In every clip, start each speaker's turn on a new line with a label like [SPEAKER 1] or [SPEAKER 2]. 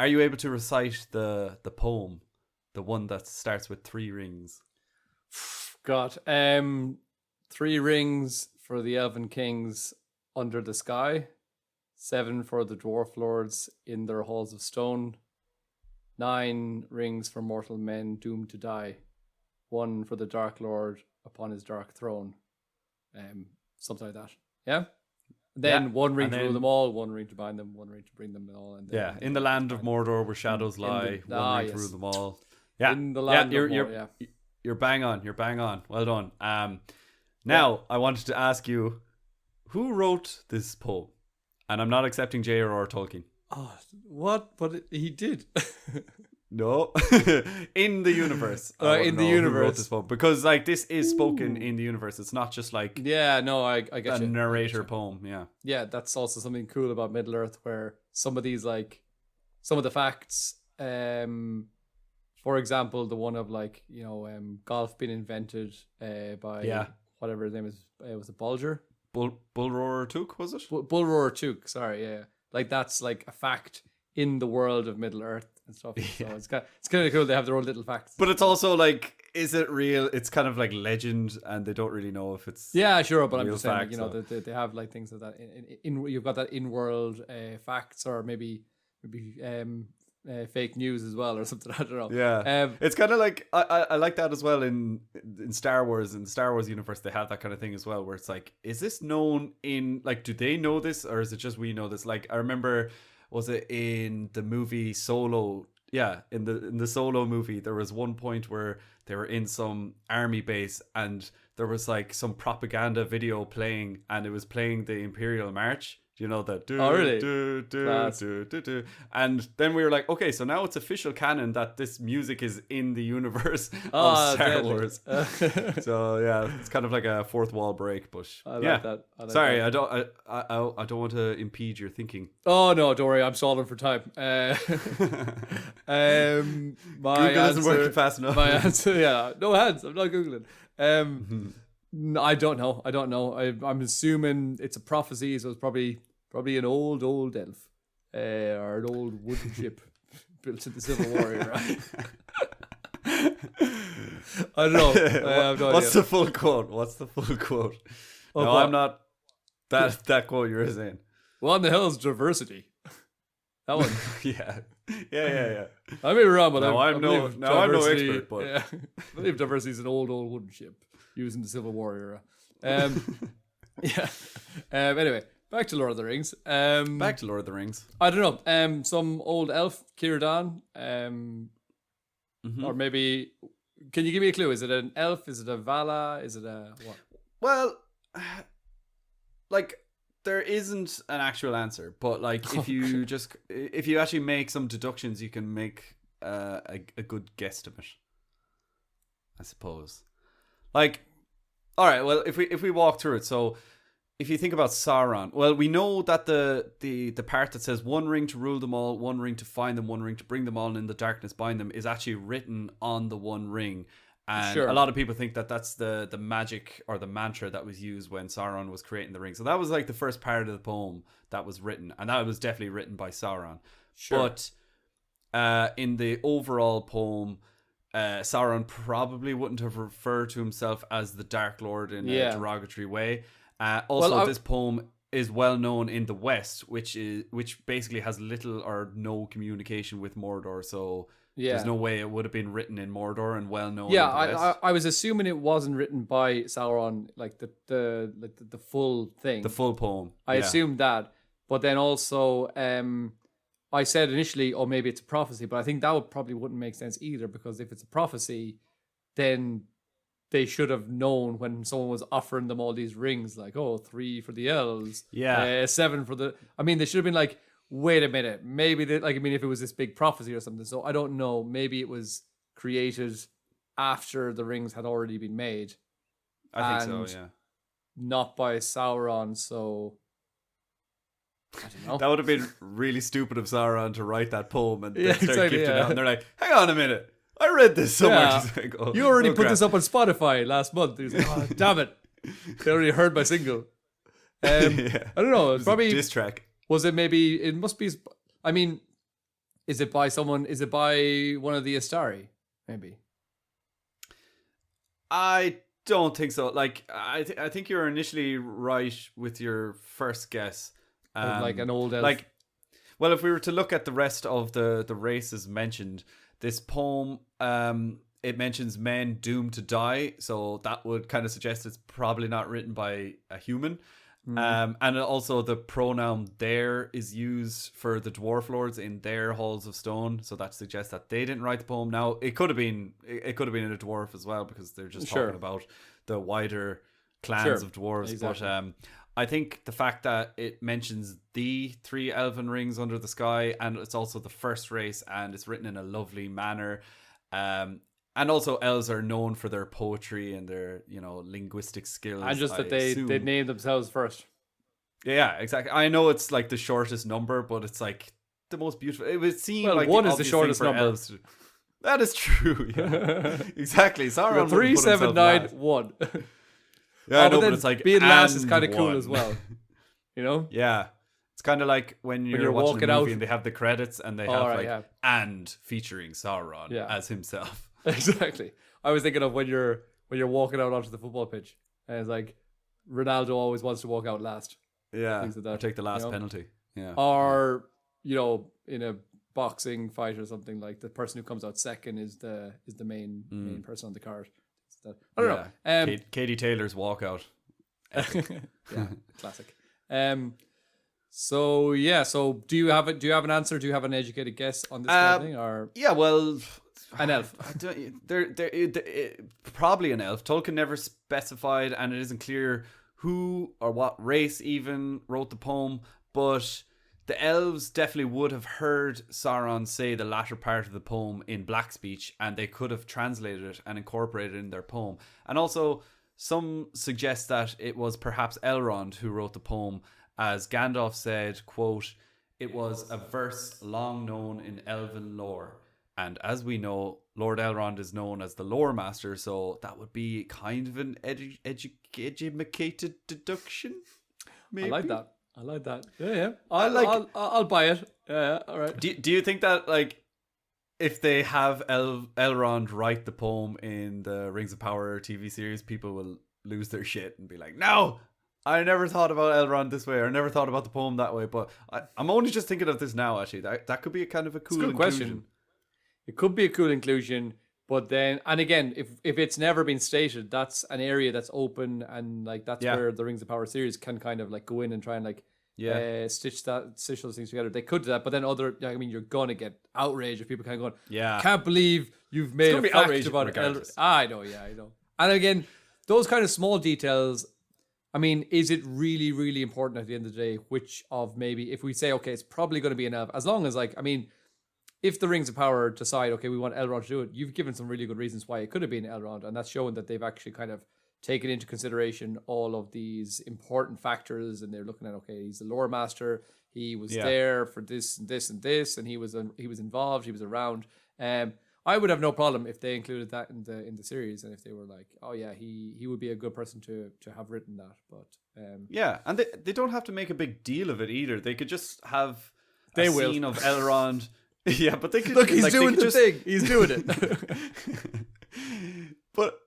[SPEAKER 1] Are you able to recite the poem, the one that starts with 3 rings?
[SPEAKER 2] God, 3 rings for the Elven Kings under the sky, 7 for the Dwarf Lords in their halls of stone, 9 rings for mortal men doomed to die, 1 for the Dark Lord upon his dark throne. Something like that. Yeah? Then 1 ring to rule them all, 1 ring to bind them, 1 ring to bring them all. And then
[SPEAKER 1] in the land of Mordor where shadows lie, 1 ring to rule them all. Yeah,
[SPEAKER 2] in the land of Mordor,
[SPEAKER 1] You're bang on. You're bang on. Well done. Now, I wanted to ask you, who wrote this poem? And I'm not accepting J.R.R. Tolkien.
[SPEAKER 2] Oh, what? But he did.
[SPEAKER 1] No. In the universe.
[SPEAKER 2] In the universe.
[SPEAKER 1] Who wrote this poem. Because this is spoken in the universe. It's not just
[SPEAKER 2] I get
[SPEAKER 1] a
[SPEAKER 2] you.
[SPEAKER 1] narrator poem. Yeah.
[SPEAKER 2] Yeah, that's also something cool about Middle Earth, where some of these, some of the facts, for example, the one of golf being invented by whatever his name is, was it Bulger?
[SPEAKER 1] Bulroar Took, was it?
[SPEAKER 2] Bulroar Took, sorry, yeah. That's a fact in the world of Middle Earth and stuff.
[SPEAKER 1] Yeah.
[SPEAKER 2] So it's kind of cool. They have their own little facts.
[SPEAKER 1] But it's also is it real? It's kind of like legend, and they don't really know if it's
[SPEAKER 2] sure. But I'm just saying,
[SPEAKER 1] fact,
[SPEAKER 2] they have things like that. In you've got that in-world facts, or maybe fake news as well, or something. I don't know.
[SPEAKER 1] Yeah, it's kind of I like that as well in Star Wars. In the Star Wars universe, they have that kind of thing as well, where it's is this known in do they know this, or is it just we know this? I remember, was it in the movie Solo? Yeah, in the Solo movie, there was one point where they were in some army base, and there was some propaganda video playing, and it was playing the Imperial March. You know that?
[SPEAKER 2] Oh, really?
[SPEAKER 1] And then we were like, okay, so now it's official canon that this music is in the universe of Star Wars. So yeah, it's kind of like a fourth wall break, but
[SPEAKER 2] I like that.
[SPEAKER 1] Sorry, I don't want to impede your thinking.
[SPEAKER 2] Oh no, don't worry, I'm stalling for time. My
[SPEAKER 1] Google isn't working fast enough.
[SPEAKER 2] My answer, no hands. I'm not googling. I don't know. I'm assuming it's a prophecy, so it's probably an old elf, or an old wooden ship built in the Civil War era. I don't know. I have no
[SPEAKER 1] What's
[SPEAKER 2] idea.
[SPEAKER 1] the full quote?
[SPEAKER 2] Oh,
[SPEAKER 1] no,
[SPEAKER 2] what?
[SPEAKER 1] I'm not. That quote you're saying.
[SPEAKER 2] What in the hell is diversity? That one.
[SPEAKER 1] Yeah.
[SPEAKER 2] I may be wrong, but
[SPEAKER 1] I'm no expert, but
[SPEAKER 2] I believe diversity is an old wooden ship used in the Civil War era. Anyway, back to Lord of the Rings.
[SPEAKER 1] Back to Lord of the Rings.
[SPEAKER 2] I don't know. Some old elf, Círdan. Or maybe, can you give me a clue? Is it an elf? Is it a Vala? Is it a what?
[SPEAKER 1] Well, there isn't an actual answer, but if you actually make some deductions, you can make a good guesstimate, I suppose. All right, well, if we walk through it, so if you think about Sauron, well, we know that the part that says 1 ring to rule them all, 1 ring to find them, 1 ring to bring them all, and in the darkness bind them, is actually written on the 1 ring. And a lot of people think that that's the magic or the mantra that was used when Sauron was creating the ring. So that was the first part of the poem that was written, and that was definitely written by Sauron. Sure. But in the overall poem, Sauron probably wouldn't have referred to himself as the Dark Lord in a derogatory way. This poem is well known in the West, which basically has little or no communication with Mordor. So there's no way it would have been written in Mordor and well known.
[SPEAKER 2] Yeah, in the West. I was assuming it wasn't written by Sauron, the full thing,
[SPEAKER 1] the full poem.
[SPEAKER 2] I assumed that, but then also I said initially, oh, maybe it's a prophecy, but I think that probably wouldn't make sense either, because if it's a prophecy, then they should have known when someone was offering them all these rings, 3 for the elves, 7 for the. I mean, they should have been wait a minute, maybe if it was this big prophecy or something. So I don't know. Maybe it was created after the rings had already been made.
[SPEAKER 1] I think so. Yeah.
[SPEAKER 2] Not by Sauron. So I don't know.
[SPEAKER 1] That would have been really stupid of Sauron to write that poem and then start gifting it out. And they're like, hang on a minute. I read this somewhere.
[SPEAKER 2] Yeah. You already put this up on Spotify last month. He was like, oh, damn it. They already heard my single. I don't know. It's probably
[SPEAKER 1] a diss track.
[SPEAKER 2] Was it maybe, it must be, I mean, Is it by someone? Is it by one of the Astari? Maybe.
[SPEAKER 1] I don't think so. Like, I think you're initially right with your first guess.
[SPEAKER 2] Like an old elf.
[SPEAKER 1] Like, well, if we were to look at the rest of the races mentioned, this poem, it mentions men doomed to die, so that would kind of suggest it's probably not written by a human. And also the pronoun "there" is used for the dwarf lords in their halls of stone, so that suggests that they didn't write the poem. Now it could have been a dwarf as well, because they're just talking about the wider clans of dwarves. Exactly. But I think the fact that it mentions the 3 elven rings under the sky, and it's also the first race, and it's written in a lovely manner. And also, elves are known for their poetry and their, linguistic skills.
[SPEAKER 2] And just that they named themselves first.
[SPEAKER 1] Yeah, exactly. I know it's like the shortest number, but it's like the most beautiful. It would seem like
[SPEAKER 2] one is the shortest number.
[SPEAKER 1] Elves. That is true. Yeah. Exactly. Sauron
[SPEAKER 2] 3791.
[SPEAKER 1] Yeah, I know, but it's like
[SPEAKER 2] being last is kind of cool as well.
[SPEAKER 1] Yeah. It's kind of like when you're watching a movie and they have the credits and they have and featuring Sauron as himself.
[SPEAKER 2] Exactly. I was thinking of when you're walking out onto the football pitch, and it's like Ronaldo always wants to walk out last.
[SPEAKER 1] Yeah, or take the last penalty. Yeah,
[SPEAKER 2] or in a boxing fight or something, like the person who comes out second is the main person on the card. I don't know.
[SPEAKER 1] Katie Taylor's walkout.
[SPEAKER 2] Yeah, classic. So do you have an answer? Do you have an educated guess on this kind of thing? Or an elf.
[SPEAKER 1] They're probably an elf. Tolkien never specified, and it isn't clear who or what race even wrote the poem, but the elves definitely would have heard Sauron say the latter part of the poem in Black speech, and they could have translated it and incorporated it in their poem. And also, some suggest that it was perhaps Elrond who wrote the poem, as Gandalf said, quote, "It was a verse long known in elven lore." And as we know, Lord Elrond is known as the lore master, so that would be kind of an educated deduction. Maybe?
[SPEAKER 2] I like that. Yeah. I'll buy it. Yeah. All right.
[SPEAKER 1] Do you think that, like, if they have Elrond write the poem in the Rings of Power TV series, people will lose their shit and be like, "No, I never thought about Elrond this way, or I never thought about the poem that way." But I'm only just thinking of this now. Actually, that could be a kind of a cool inclusion.
[SPEAKER 2] Question. It could be a cool inclusion, but then, and again, if it's never been stated, that's an area that's open, and like that's where the Rings of Power series can kind of like go in and try and like stitch those things together. They could do that, but then you're gonna get outrage if people kind of going, "Can't believe you've made a fact about it." I know. And again, those kind of small details. I mean, is it really, really important at the end of the day? Which of maybe if we say, okay, it's probably going to be an elf, as long as if the Rings of Power decide, okay, we want Elrond to do it, you've given some really good reasons why it could have been Elrond, and that's showing that they've actually kind of taken into consideration all of these important factors, and they're looking at, okay, he's the lore master, he was there for this and this and this, and he was involved, he was around. I would have no problem if they included that in the series, and if they were like, oh yeah, he would be a good person to have written that. But
[SPEAKER 1] and they don't have to make a big deal of it either. They could just have
[SPEAKER 2] scene
[SPEAKER 1] of Elrond. Yeah, but they could
[SPEAKER 2] look. He's doing the thing. He's doing it.
[SPEAKER 1] But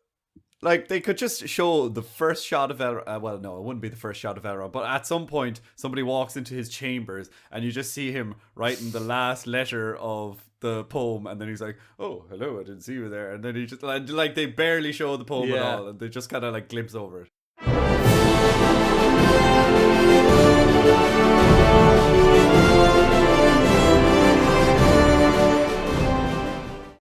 [SPEAKER 1] like, they could just show the first shot of Elrond. Well, no, it wouldn't be the first shot of Elrond. But at some point, somebody walks into his chambers, and you just see him writing the last letter of the poem, and then he's like, "Oh, hello, I didn't see you there." And then he just like they barely show the poem at all, and they just kind of like glimpse over it.